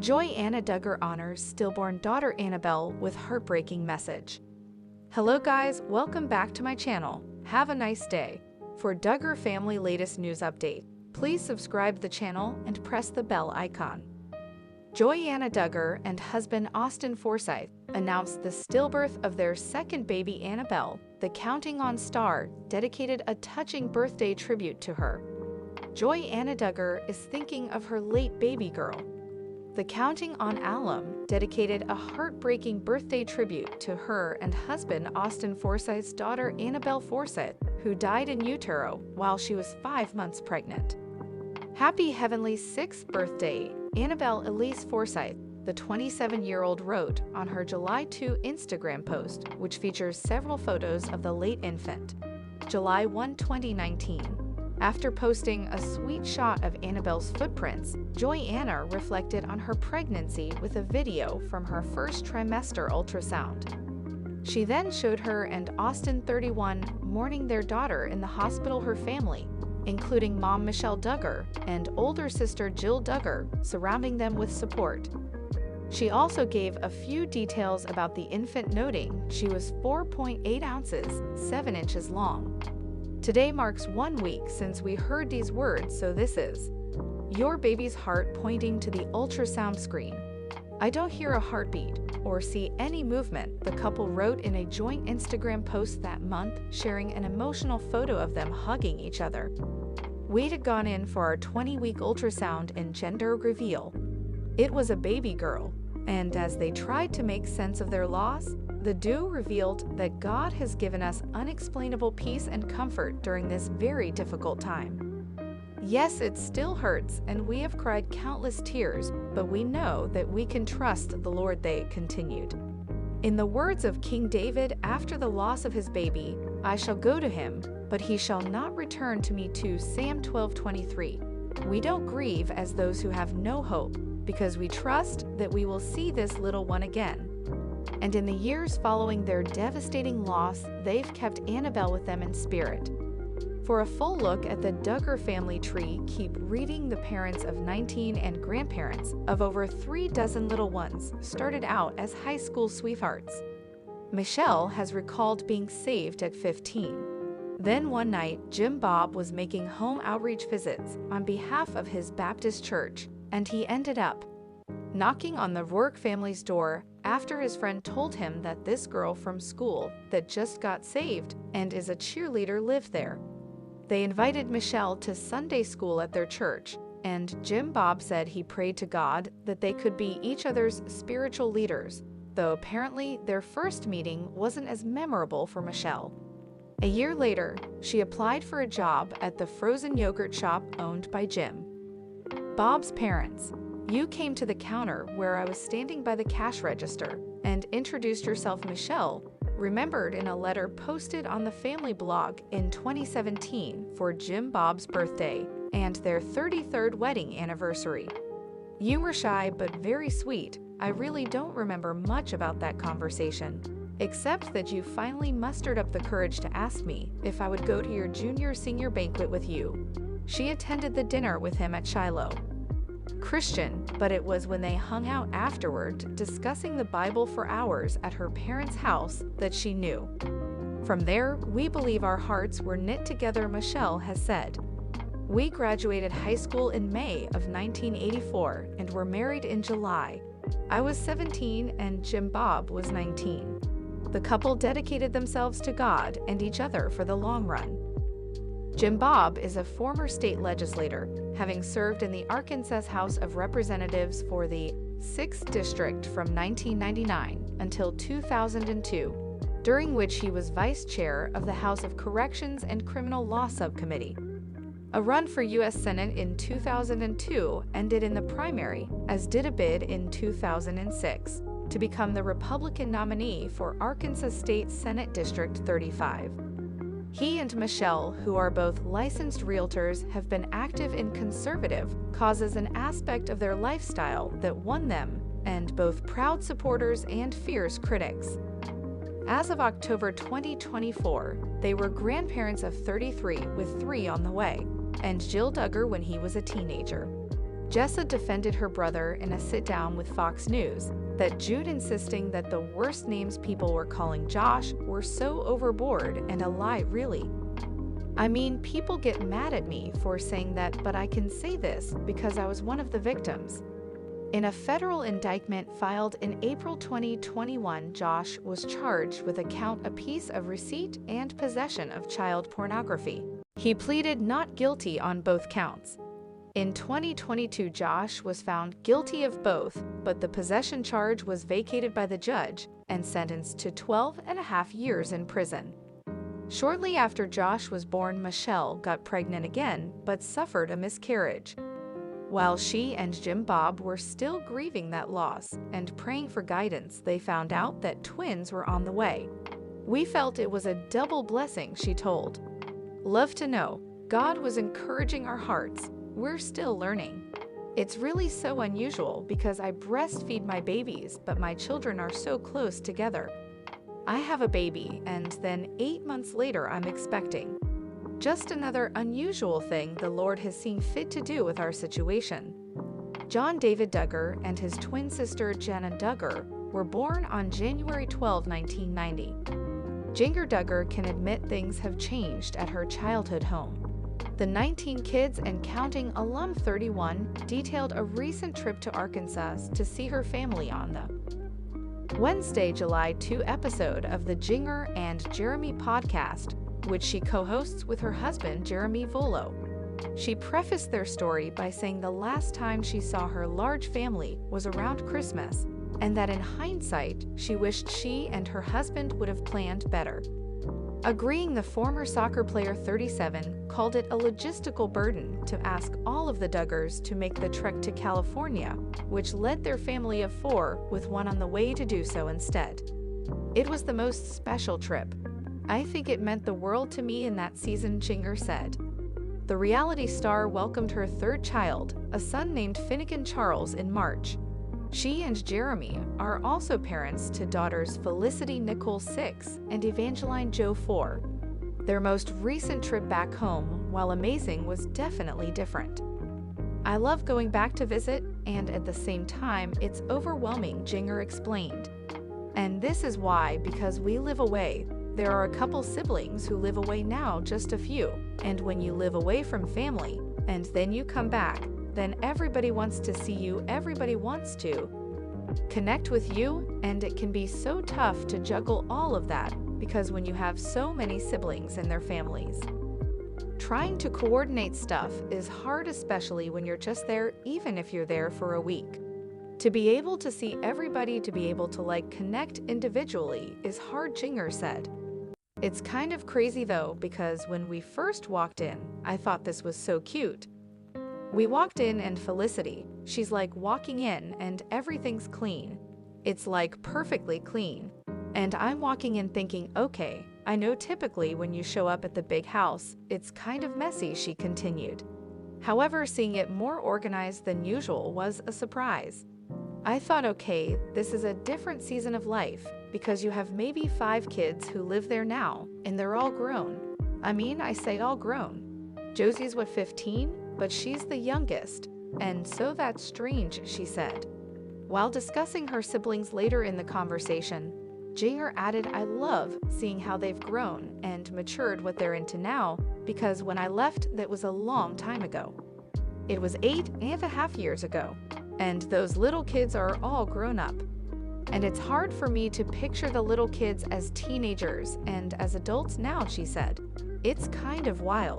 Anna Duggar honors stillborn daughter Annabell with heartbreaking message. Hello guys, welcome back to my channel. Have a nice day. For Duggar family latest news update, please subscribe to the channel and press the bell icon. Anna Duggar and husband Austin Forsyth announced the stillbirth of their second baby Annabell. The Counting On star dedicated a touching birthday tribute to her. Anna Duggar is thinking of her late baby girl. The Counting On alum dedicated a heartbreaking birthday tribute to her and husband Austin Forsyth's daughter Annabell Forsyth, who died in utero while she was 5 months pregnant. Happy heavenly 6th birthday, Annabell Elise Forsyth, the 27-year-old wrote on her July 2 Instagram post, which features several photos of the late infant. July 1, 2019. After posting a sweet shot of Annabell's footprints, Anna reflected on her pregnancy with a video from her first trimester ultrasound. She then showed her and Austin, 31, mourning their daughter in the hospital. Her family, including mom Michelle Duggar and older sister Jill Duggar, surrounding them with support. She also gave a few details about the infant, noting she was 4.8 ounces, 7 inches long. Today marks 1 week since we heard these words, so this is your baby's heart pointing to the ultrasound screen. I don't hear a heartbeat or see any movement, the couple wrote in a joint Instagram post that month, sharing an emotional photo of them hugging each other. We had gone in for our 20-week ultrasound and gender reveal. It was a baby girl, and as they tried to make sense of their loss, the duo revealed that God has given us unexplainable peace and comfort during this very difficult time. Yes, it still hurts, and we have cried countless tears, but we know that we can trust the Lord, they continued. In the words of King David after the loss of his baby, I shall go to him, but he shall not return to me, to Psalm 12:23. We don't grieve as those who have no hope, because we trust that we will see this little one again. And in the years following their devastating loss, they've kept Annabell with them in spirit. For a full look at the Duggar family tree, keep reading. The parents of 19 and grandparents of over 3 dozen little ones started out as high school sweethearts. Michelle has recalled being saved at 15. Then one night, Jim Bob was making home outreach visits on behalf of his Baptist church, and he ended up knocking on the Rourke family's door after his friend told him that this girl from school that just got saved and is a cheerleader lived there. They invited Michelle to Sunday school at their church, and Jim Bob said he prayed to God that they could be each other's spiritual leaders, though apparently their first meeting wasn't as memorable for Michelle. A year later, she applied for a job at the frozen yogurt shop owned by Jim. Bob's parents, you came to the counter where I was standing by the cash register and introduced yourself, Michelle remembered in a letter posted on the family blog in 2017 for Jim Bob's birthday and their 33rd wedding anniversary. You were shy but very sweet. I really don't remember much about that conversation, except that you finally mustered up the courage to ask me if I would go to your junior-senior banquet with you. She attended the dinner with him at Shiloh. Christian, but it was when they hung out afterward discussing the Bible for hours at her parents' house that she knew. From there, we believe our hearts were knit together, Michelle has said. We graduated high school in May of 1984 and were married in July. I was 17 and Jim Bob was 19. The couple dedicated themselves to God and each other for the long run. Jim Bob is a former state legislator, having served in the Arkansas House of Representatives for the 6th District from 1999 until 2002, during which he was vice chair of the House of Corrections and Criminal Law Subcommittee. A run for U.S. Senate in 2002 ended in the primary, as did a bid in 2006 to become the Republican nominee for Arkansas State Senate District 35. He and Michelle, who are both licensed realtors, have been active in conservative causes, an aspect of their lifestyle that won them, and both proud supporters and fierce critics. As of October 2024, they were grandparents of 33 with 3 on the way, and Jill Duggar when he was a teenager. Jessa defended her brother in a sit-down with Fox News that Jude insisting that the worst names people were calling Josh were so overboard and a lie, really. I mean, people get mad at me for saying that, but I can say this because I was one of the victims. In a federal indictment filed in April 2021, Josh was charged with a count apiece of receipt and possession of child pornography. He pleaded not guilty on both counts. In 2022, Josh was found guilty of both, but the possession charge was vacated by the judge and sentenced to 12.5 years in prison. Shortly after Josh was born, Michelle got pregnant again, but suffered a miscarriage. While she and Jim Bob were still grieving that loss and praying for guidance, they found out that twins were on the way. "We felt it was a double blessing," she told. "Love to know. God was encouraging our hearts. We're still learning. It's really so unusual because I breastfeed my babies, but my children are so close together. I have a baby, and then 8 months later I'm expecting. Just another unusual thing the Lord has seen fit to do with our situation." John David Duggar and his twin sister Jenna Duggar were born on January 12, 1990. Jinger Duggar can admit things have changed at her childhood home. The 19 kids and counting alum 31 detailed a recent trip to Arkansas to see her family on the Wednesday, July 2 episode of the Jinger and Jeremy podcast, which she co-hosts with her husband Jeremy Volo. She prefaced their story by saying the last time she saw her large family was around Christmas, and that in hindsight, she wished she and her husband would have planned better. Agreeing, the former soccer player 37 called it a logistical burden to ask all of the Duggars to make the trek to California, which led their family of 4 with one on the way to do so instead. "It was the most special trip. I think it meant the world to me in that season," Jinger said. The reality star welcomed her third child, a son named Finnegan Charles, in March. She and Jeremy are also parents to daughters Felicity Nicole 6 and Evangeline Joe 4. Their most recent trip back home, while amazing, was definitely different. "I love going back to visit, and at the same time, it's overwhelming," Jinger explained. "And this is why, because we live away. There are a couple siblings who live away now, just a few, and when you live away from family, and then you come back, then everybody wants to see you, everybody wants to connect with you, and it can be so tough to juggle all of that because when you have so many siblings and their families. Trying to coordinate stuff is hard, especially when you're just there, even if you're there for a week. To be able to see everybody, to be able to connect individually is hard," Jinger said. "It's kind of crazy though, because when we first walked in, I thought this was so cute. We walked in and Felicity, she's walking in and everything's clean. It's perfectly clean. And I'm walking in thinking, okay, I know typically when you show up at the big house, it's kind of messy," she continued. However, seeing it more organized than usual was a surprise. "I thought, okay, this is a different season of life because you have maybe 5 kids who live there now and they're all grown. I mean, I say all grown. Josie's 15? But she's the youngest, and so that's strange," she said. While discussing her siblings later in the conversation, Jinger added, "I love seeing how they've grown and matured what they're into now, because when I left, that was a long time ago. It was 8.5 years ago, and those little kids are all grown up. And it's hard for me to picture the little kids as teenagers and as adults now," she said. "It's kind of wild."